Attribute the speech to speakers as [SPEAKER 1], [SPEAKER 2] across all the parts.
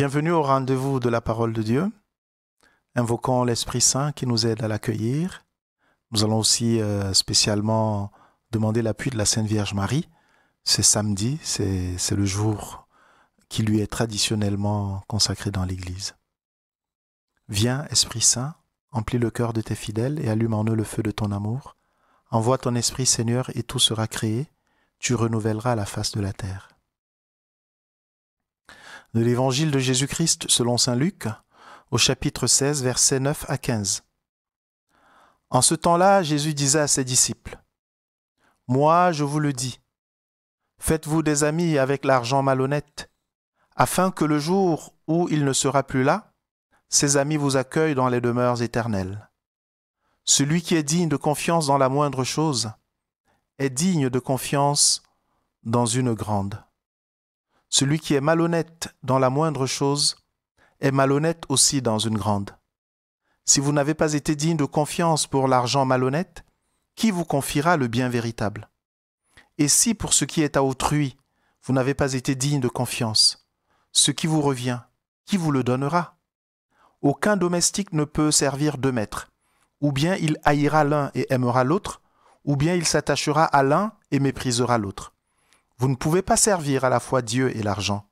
[SPEAKER 1] Bienvenue au rendez-vous de la parole de Dieu. Invoquons l'Esprit Saint qui nous aide à l'accueillir. Nous allons aussi spécialement demander l'appui de la Sainte Vierge Marie. C'est samedi, c'est le jour qui lui est traditionnellement consacré dans l'Église. Viens, Esprit Saint, emplis le cœur de tes fidèles et allume en eux le feu de ton amour. Envoie ton Esprit, Seigneur, et tout sera créé. Tu renouvelleras la face de la terre. De l'Évangile de Jésus-Christ selon saint Luc, au chapitre 16, versets 9 à 15. En ce temps-là, Jésus disait à ses disciples, « Moi, je vous le dis, faites-vous des amis avec l'argent malhonnête, afin que le jour où il ne sera plus là, ces amis vous accueillent dans les demeures éternelles. Celui qui est digne de confiance dans la moindre chose est digne de confiance dans une grande. Celui qui est malhonnête dans la moindre chose est malhonnête aussi dans une grande. Si vous n'avez pas été digne de confiance pour l'argent malhonnête, qui vous confiera le bien véritable? Et si pour ce qui est à autrui, vous n'avez pas été digne de confiance, ce qui vous revient, qui vous le donnera? Aucun domestique ne peut servir deux maîtres. Ou bien il haïra l'un et aimera l'autre, ou bien il s'attachera à l'un et méprisera l'autre. Vous ne pouvez pas servir à la fois Dieu et l'argent. »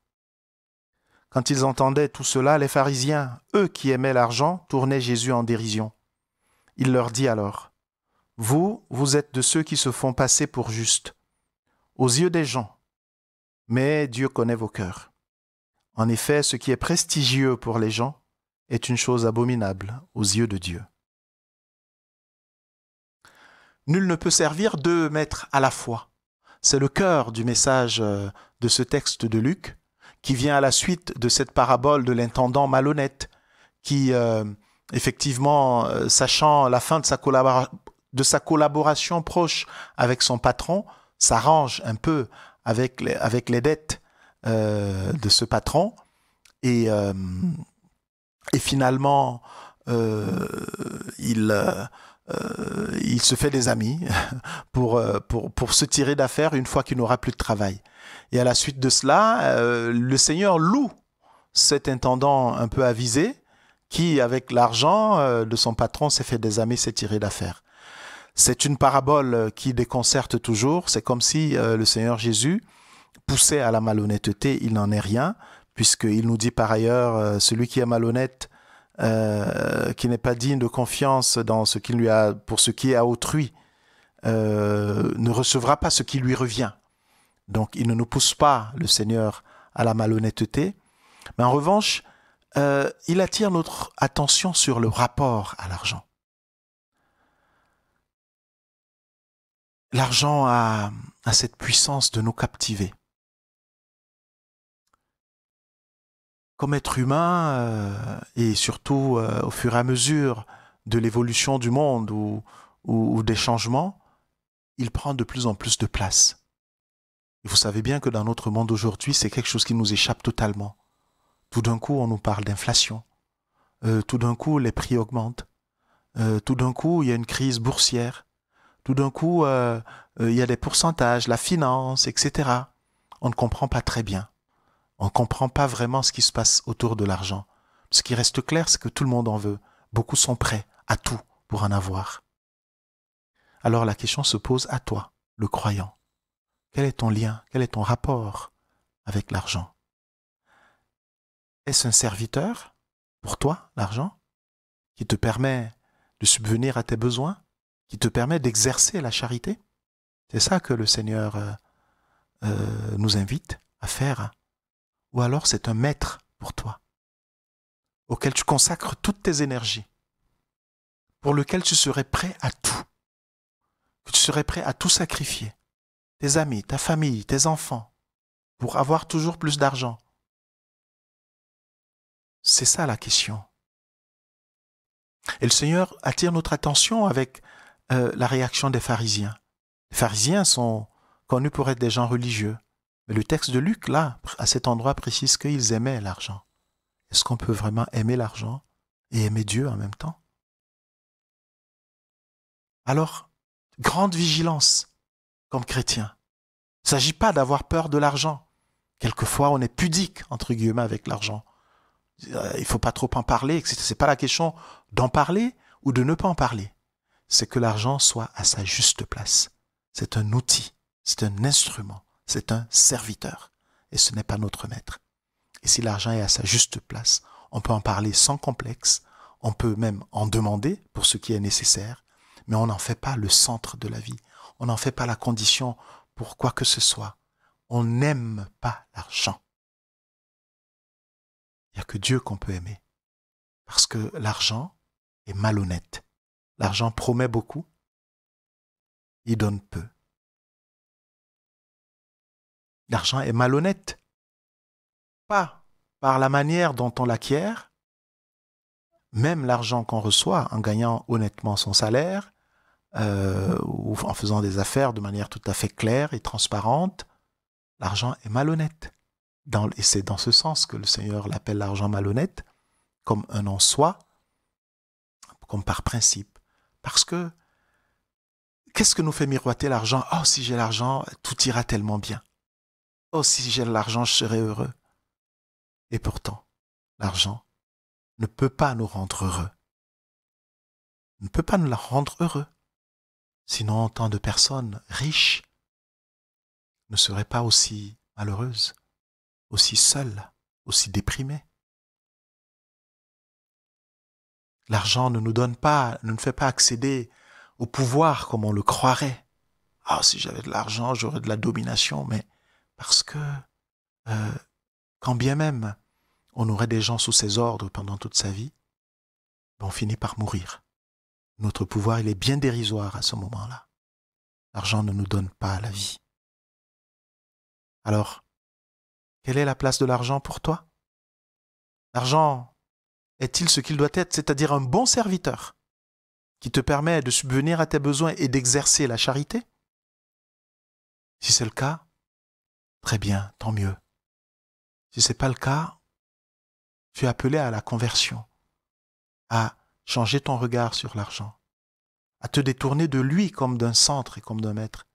[SPEAKER 1] Quand ils entendaient tout cela, les pharisiens, eux qui aimaient l'argent, tournaient Jésus en dérision. Il leur dit alors, « Vous êtes de ceux qui se font passer pour justes, aux yeux des gens, mais Dieu connaît vos cœurs. En effet, ce qui est prestigieux pour les gens est une chose abominable aux yeux de Dieu. » Nul ne peut servir deux maîtres à la fois. C'est le cœur du message de ce texte de Luc, qui vient à la suite de cette parabole de l'intendant malhonnête, qui, effectivement, sachant la fin de sa collaboration proche avec son patron, s'arrange un peu avec les dettes de ce patron, et finalement, il se fait des amis pour se tirer d'affaire une fois qu'il n'aura plus de travail. Et à la suite de cela, le Seigneur loue cet intendant un peu avisé qui, avec l'argent de son patron, s'est fait des amis, s'est tiré d'affaire. C'est une parabole qui déconcerte toujours. C'est comme si le Seigneur Jésus poussait à la malhonnêteté. Il n'en est rien, puisqu'il nous dit par ailleurs, celui qui est malhonnête, qui n'est pas digne de confiance dans ce qu'il lui a, pour ce qui est à autrui, ne recevra pas ce qui lui revient. Donc, il ne nous pousse pas, le Seigneur, à la malhonnêteté. Mais en revanche, il attire notre attention sur le rapport à l'argent. L'argent a cette puissance de nous captiver. Comme être humain, et surtout au fur et à mesure de l'évolution du monde ou des changements, il prend de plus en plus de place. Et vous savez bien que dans notre monde aujourd'hui, c'est quelque chose qui nous échappe totalement. Tout d'un coup, on nous parle d'inflation. Tout d'un coup, les prix augmentent. Tout d'un coup, il y a une crise boursière. Tout d'un coup, il y a des pourcentages, la finance, etc. On ne comprend pas très bien. On ne comprend pas vraiment ce qui se passe autour de l'argent. Ce qui reste clair, c'est que tout le monde en veut. Beaucoup sont prêts à tout pour en avoir. Alors la question se pose à toi, le croyant. Quel est ton lien? Quel est ton rapport avec l'argent? Est-ce un serviteur pour toi, l'argent, qui te permet de subvenir à tes besoins, qui te permet d'exercer la charité? C'est ça que le Seigneur nous invite à faire. Ou alors c'est un maître pour toi, auquel tu consacres toutes tes énergies, pour lequel tu serais prêt à tout, que tu serais prêt à tout sacrifier, tes amis, ta famille, tes enfants, pour avoir toujours plus d'argent. C'est ça la question. Et le Seigneur attire notre attention avec la réaction des pharisiens. Les pharisiens sont connus pour être des gens religieux. Mais le texte de Luc, là, à cet endroit, précise qu'ils aimaient l'argent. Est-ce qu'on peut vraiment aimer l'argent et aimer Dieu en même temps? Alors, grande vigilance comme chrétien. Il ne s'agit pas d'avoir peur de l'argent. Quelquefois, on est pudique, entre guillemets, avec l'argent. il ne faut pas trop en parler. Ce n'est pas la question d'en parler ou de ne pas en parler. C'est que l'argent soit à sa juste place. C'est un outil, c'est un instrument, c'est un serviteur. Et ce n'est pas notre maître. Et si l'argent est à sa juste place, on peut en parler sans complexe, on peut même en demander pour ce qui est nécessaire, mais on n'en fait pas le centre de la vie. On n'en fait pas la condition pour quoi que ce soit. On n'aime pas l'argent. Il n'y a que Dieu qu'on peut aimer. Parce que l'argent est malhonnête. L'argent promet beaucoup, il donne peu. L'argent est malhonnête. Pas par la manière dont on l'acquiert, même l'argent qu'on reçoit en gagnant honnêtement son salaire, ou en faisant des affaires de manière tout à fait claire et transparente, l'argent est malhonnête. Et c'est dans ce sens que le Seigneur l'appelle l'argent malhonnête, comme un en soi, comme par principe. Parce que, qu'est-ce que nous fait miroiter l'argent? Oh, si j'ai l'argent, tout ira tellement bien. Oh, si j'ai l'argent, je serai heureux. Et pourtant, l'argent ne peut pas nous rendre heureux. Ne peut pas nous rendre heureux. Sinon, tant de personnes riches ne seraient pas aussi malheureuses, aussi seules, aussi déprimées. L'argent ne nous donne pas, ne nous fait pas accéder au pouvoir comme on le croirait. Ah, si j'avais de l'argent, j'aurais de la domination, mais parce que quand bien même on aurait des gens sous ses ordres pendant toute sa vie, on finit par mourir. Notre pouvoir, il est bien dérisoire à ce moment-là. L'argent ne nous donne pas la vie. Alors, quelle est la place de l'argent pour toi? L'argent est-il ce qu'il doit être, c'est-à-dire un bon serviteur qui te permet de subvenir à tes besoins et d'exercer la charité? Si c'est le cas, très bien, tant mieux. Si ce n'est pas le cas, tu es appelé à la conversion, à changer ton regard sur l'argent, à te détourner de lui comme d'un centre et comme d'un maître.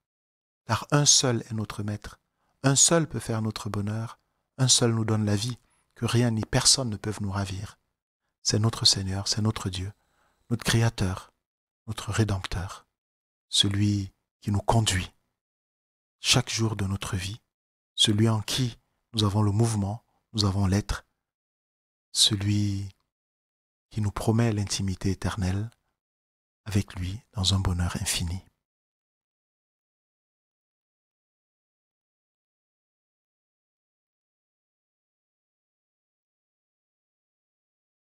[SPEAKER 1] Car un seul est notre maître, un seul peut faire notre bonheur, un seul nous donne la vie, que rien ni personne ne peuvent nous ravir. C'est notre Seigneur, c'est notre Dieu, notre Créateur, notre Rédempteur, celui qui nous conduit chaque jour de notre vie, celui en qui nous avons le mouvement, nous avons l'être, celui qui nous promet l'intimité éternelle avec lui dans un bonheur infini.